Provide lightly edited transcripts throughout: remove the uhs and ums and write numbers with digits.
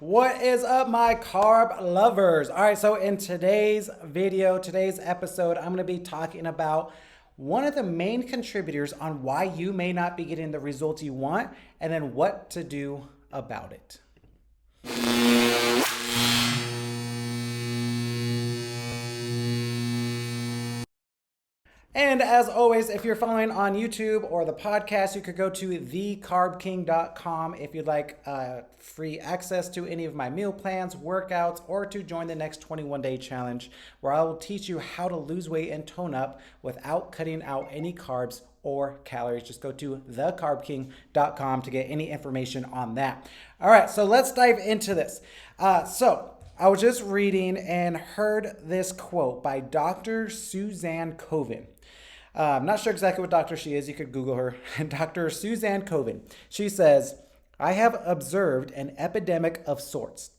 What is up, my carb lovers? All right, so in today's video, today's episode, I'm going to be talking about one of the main contributors on why you may not be getting the results you want and then what to do about it. And as always, if you're following on YouTube or the podcast, you could go to thecarbking.com if you'd like free access to any of my meal plans, workouts, or to join the next 21-day challenge where I will teach you how to lose weight and tone up without cutting out any carbs or calories. Just go to thecarbking.com to get any information on that. All right, so let's dive into this. So I was just reading and heard this quote by Dr. Suzanne Coven. I'm not sure exactly what doctor she is. You could Google her. Dr. Suzanne Coven. She says, I have observed an epidemic of sorts,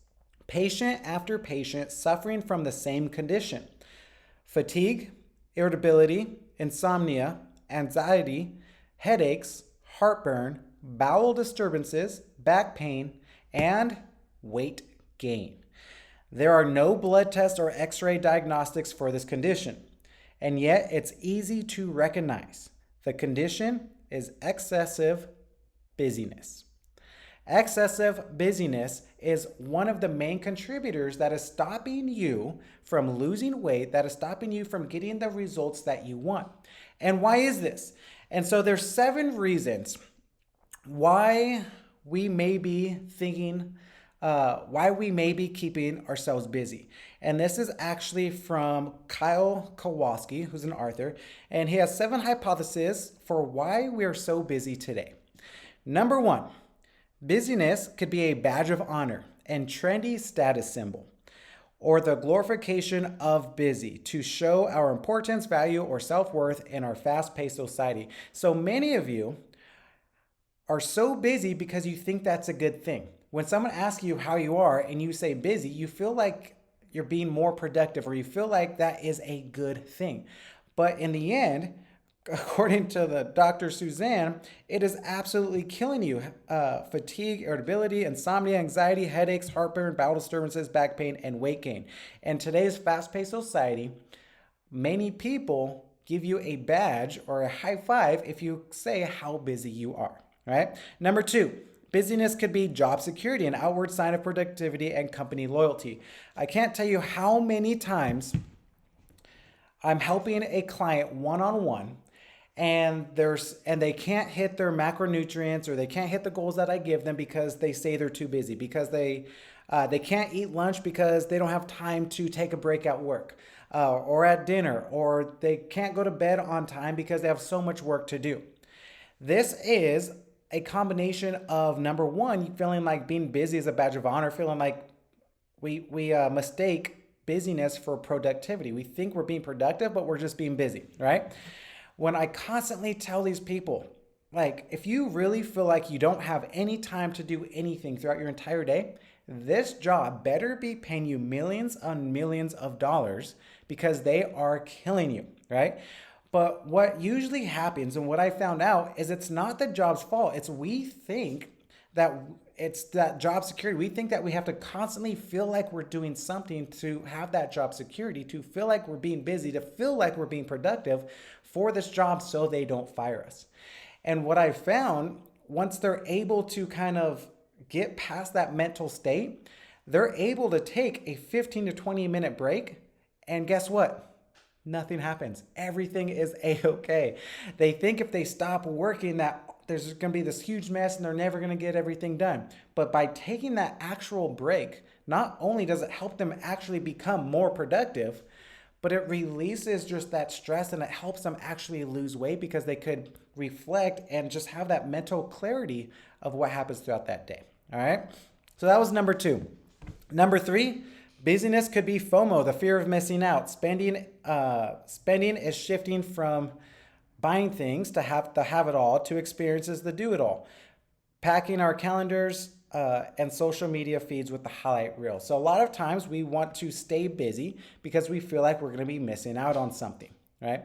patient after patient suffering from the same condition. Fatigue, irritability, insomnia, anxiety, headaches, heartburn, bowel disturbances, back pain, and weight gain. There are no blood tests or x-ray diagnostics for this condition, and yet it's easy to recognize. The condition is excessive busyness. Excessive busyness is one of the main contributors that is stopping you from losing weight, that is stopping you from getting the results that you want. And why is this? And so there's 7 reasons why we may be thinking why we may be keeping ourselves busy. And this is actually from Kyle Kowalski, who's an author, and he has 7 hypotheses for why we are so busy today. Number 1, busyness could be a badge of honor and trendy status symbol, or the glorification of busy to show our importance, value, or self-worth in our fast-paced society. So many of you are so busy because you think that's a good thing. When someone asks you how you are and you say busy, you feel like you're being more productive or you feel like that is a good thing. But in the end, according to the Dr. Suzanne, it is absolutely killing you. Fatigue, irritability, insomnia, anxiety, headaches, heartburn, bowel disturbances, back pain, and weight gain. In today's fast-paced society, many people give you a badge or a high five if you say how busy you are, right? Number 2, busyness could be job security, an outward sign of productivity and company loyalty. I can't tell you how many times I'm helping a client one-on-one and they can't hit their macronutrients or they can't hit the goals that I give them because they say they're too busy, because they can't eat lunch because they don't have time to take a break at work or at dinner, or they can't go to bed on time because they have so much work to do. This is a combination of, number 1, feeling like being busy is a badge of honor, feeling like we mistake busyness for productivity. We think we're being productive, but we're just being busy, right? When I constantly tell these people, like, if you really feel like you don't have any time to do anything throughout your entire day, this job better be paying you millions on millions of dollars because they are killing you, right? But what usually happens, and what I found out, is it's not the job's fault. It's we think that it's that job security. We think that we have to constantly feel like we're doing something to have that job security, to feel like we're being busy, to feel like we're being productive for this job so they don't fire us. And what I found, once they're able to kind of get past that mental state, they're able to take a 15 to 20 minute break, and guess what? Nothing happens. Everything is a-okay. They think if they stop working that there's going to be this huge mess and they're never going to get everything done. But by taking that actual break, not only does it help them actually become more productive, but it releases just that stress and it helps them actually lose weight because they could reflect and just have that mental clarity of what happens throughout that day. All right. So that was number 2. Number 3, busyness could be FOMO, the fear of missing out. Spending is shifting from buying things to have it all to experiences the do it all. Packing our calendars and social media feeds with the highlight reel. So a lot of times we want to stay busy because we feel like we're going to be missing out on something, right?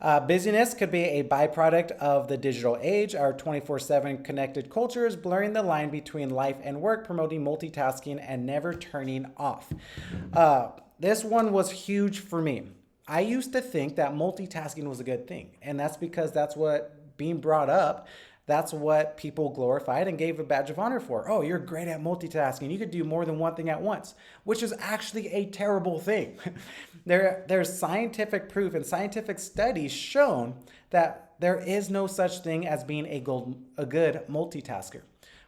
Busyness could be a byproduct of the digital age. Our 24/7 connected culture is blurring the line between life and work, promoting multitasking and never turning off. This one was huge for me. I used to think that multitasking was a good thing, and that's because that's what being brought up, that's what people glorified and gave a badge of honor for. Oh, you're great at multitasking. You could do more than one thing at once, which is actually a terrible thing. There's scientific proof and scientific studies shown that there is no such thing as being a good multitasker.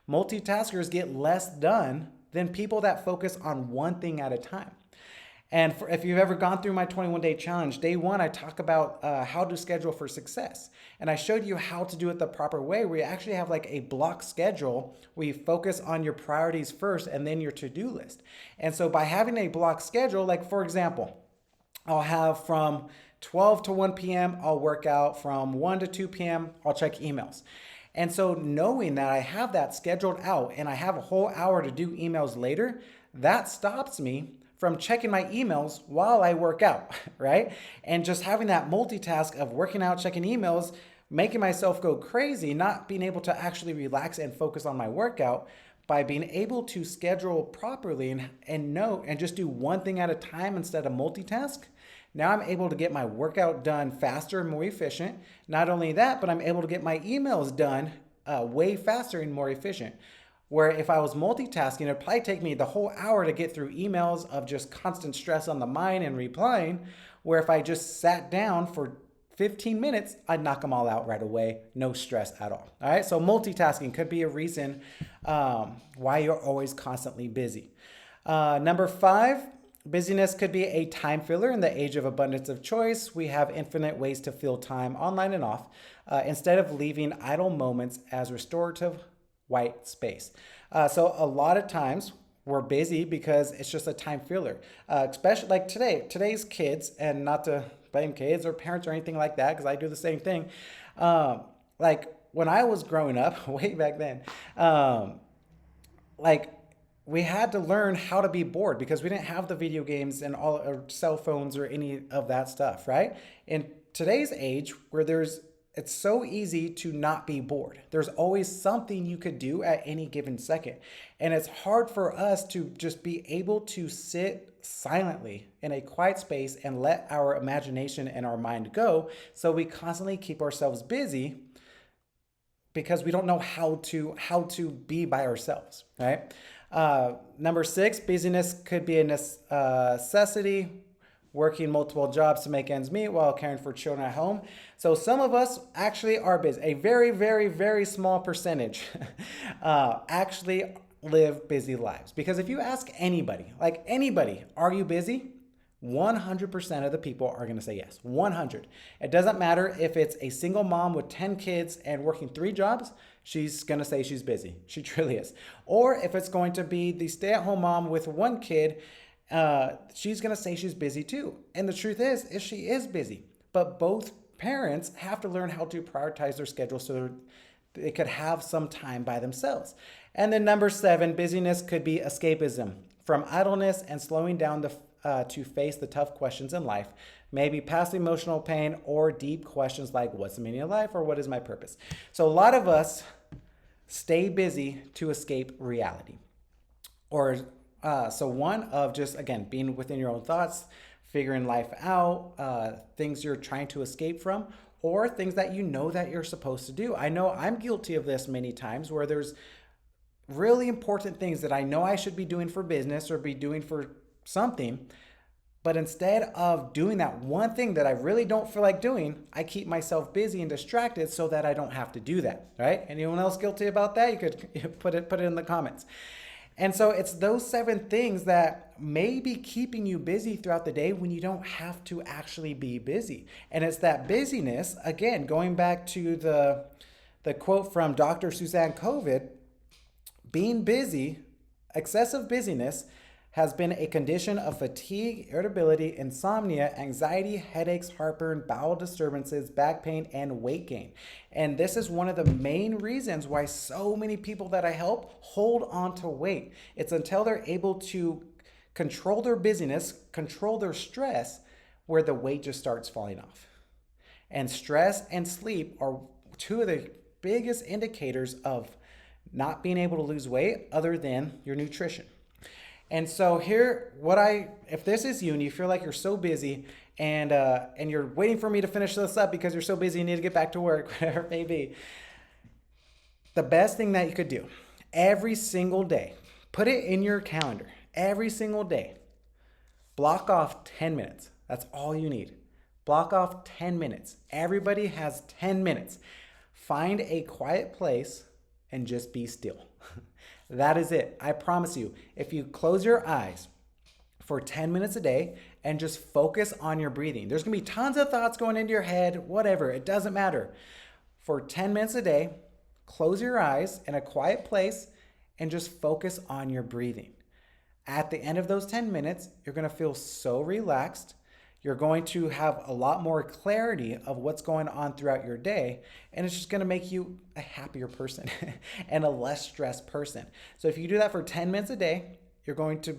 Multitaskers get less done than people that focus on one thing at a time. And if you've ever gone through my 21-day challenge, day one, I talk about how to schedule for success. And I showed you how to do it the proper way, where you actually have like a block schedule where you focus on your priorities first and then your to-do list. And so by having a block schedule, like for example, I'll have from 12 to 1 p.m., I'll work out. From 1 to 2 p.m., I'll check emails. And so knowing that I have that scheduled out and I have a whole hour to do emails later, that stops me from checking my emails while I work out, right? And just having that multitask of working out, checking emails, making myself go crazy, not being able to actually relax and focus on my workout. By being able to schedule properly and just do one thing at a time instead of multitask, now I'm able to get my workout done faster and more efficient. Not only that, but I'm able to get my emails done way faster and more efficient. Where if I was multitasking, it'd probably take me the whole hour to get through emails of just constant stress on the mind and replying, where if I just sat down for 15 minutes, I'd knock them all out right away. No stress at all. All right. So multitasking could be a reason why you're always constantly busy. Number 5, busyness could be a time filler. In the age of abundance of choice, we have infinite ways to fill time online and off, instead of leaving idle moments as restorative white space. So a lot of times we're busy because it's just a time filler, especially like today's kids, and not to blame kids or parents or anything like that, because I do the same thing. Like when I was growing up way back then, like we had to learn how to be bored because we didn't have the video games and all or cell phones or any of that stuff, right? In today's age where it's so easy to not be bored. There's always something you could do at any given second. And it's hard for us to just be able to sit silently in a quiet space and let our imagination and our mind go. So we constantly keep ourselves busy because we don't know how to be by ourselves, right? Number 6, busyness could be a necessity. Working multiple jobs to make ends meet while caring for children at home. So some of us actually are busy. A very, very, very small percentage actually live busy lives. Because if you ask anybody, are you busy? 100% of the people are going to say yes. 100. It doesn't matter if it's a single mom with 10 kids and working 3 jobs, she's going to say she's busy. She truly is. Or if it's going to be the stay-at-home mom with 1 kid, she's going to say she's busy too. And the truth is she is busy. But both parents have to learn how to prioritize their schedule so they could have some time by themselves. And then number 7, busyness could be escapism from idleness and slowing down to face the tough questions in life, maybe past emotional pain or deep questions like what's the meaning of life or what is my purpose. So a lot of us stay busy to escape reality. So one of just, again, being within your own thoughts, figuring life out, things you're trying to escape from, or things that you know that you're supposed to do. I know I'm guilty of this many times where there's really important things that I know I should be doing for business or be doing for something, but instead of doing that one thing that I really don't feel like doing, I keep myself busy and distracted so that I don't have to do that, right? Anyone else guilty about that? You could put it in the comments. And so it's those 7 things that may be keeping you busy throughout the day when you don't have to actually be busy. And it's that busyness, again, going back to the quote from Dr. Suzanne Covid, being busy, excessive busyness has been a condition of fatigue, irritability, insomnia, anxiety, headaches, heartburn, bowel disturbances, back pain, and weight gain. And this is one of the main reasons why so many people that I help hold on to weight. It's until they're able to control their busyness, control their stress, where the weight just starts falling off. And stress and sleep are two of the biggest indicators of not being able to lose weight other than your nutrition. And so if this is you and you feel like you're so busy and you're waiting for me to finish this up because you're so busy you need to get back to work, whatever it may be, the best thing that you could do every single day, put it in your calendar, every single day, block off 10 minutes. That's all you need. Block off 10 minutes. Everybody has 10 minutes. Find a quiet place and just be still. That is it. I promise you, if you close your eyes for 10 minutes a day and just focus on your breathing, there's going to be tons of thoughts going into your head, whatever, it doesn't matter. For 10 minutes a day, close your eyes in a quiet place and just focus on your breathing. At the end of those 10 minutes, you're going to feel so relaxed. You're going to have a lot more clarity of what's going on throughout your day, and it's just going to make you a happier person and a less stressed person. So if you do that for 10 minutes a day, you're going to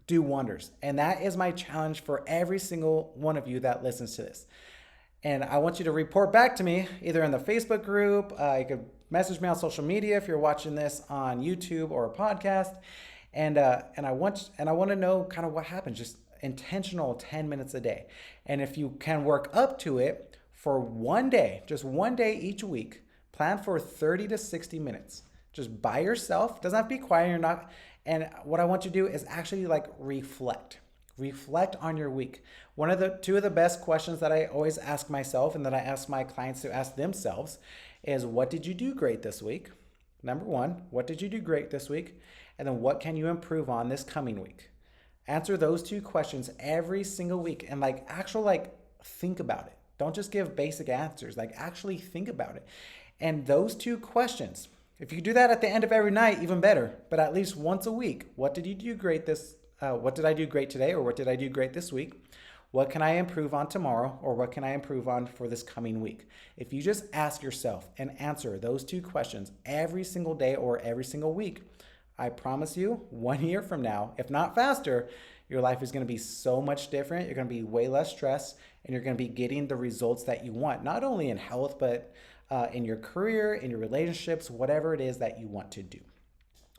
do wonders. And that is my challenge for every single one of you that listens to this. And I want you to report back to me either in the Facebook group, you could message me on social media if you're watching this on YouTube or a podcast. And I want to know kind of what happens. Just intentional 10 minutes a day. And if you can work up to it for one day, just one day each week, plan for 30 to 60 minutes. Just by yourself. Doesn't have to be quiet. And what I want you to do is actually reflect. Reflect on your week. Two of the best questions that I always ask myself and that I ask my clients to ask themselves is, what did you do great this week? Number one, what did you do great this week? And then what can you improve on this coming week? Answer those two questions every single week and think about it. Don't just give basic answers, actually think about it. And those two questions, if you do that at the end of every night, even better, but at least once a week, what did you do great what did I do great today, or what did I do great this week? What can I improve on tomorrow, or what can I improve on for this coming week? If you just ask yourself and answer those two questions every single day or every single week, I promise you 1 year from now, if not faster, your life is going to be so much different. You're going to be way less stressed, and you're going to be getting the results that you want, not only in health, but in your career, in your relationships, whatever it is that you want to do.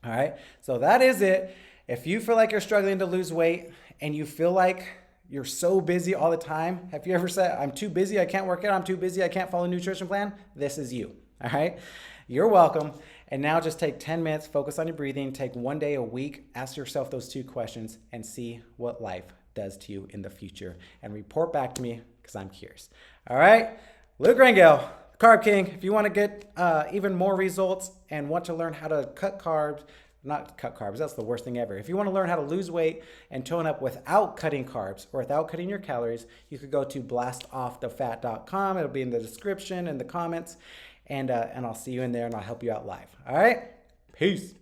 All right. So that is it. If you feel like you're struggling to lose weight and you feel like you're so busy all the time, have you ever said, I'm too busy, I can't work out, I'm too busy, I can't follow a nutrition plan? This is you. All right. You're welcome. And now just take 10 minutes, focus on your breathing, take one day a week, ask yourself those two questions and see what life does to you in the future and report back to me because I'm curious. All right. Luke Rangel, Carb King. If you want to get even more results and want to learn how to not cut carbs, that's the worst thing ever. If you want to learn how to lose weight and tone up without cutting carbs or without cutting your calories, you could go to blastoffthefat.com. It'll be in the description and the comments. And I'll see you in there and I'll help you out live. All right? Peace.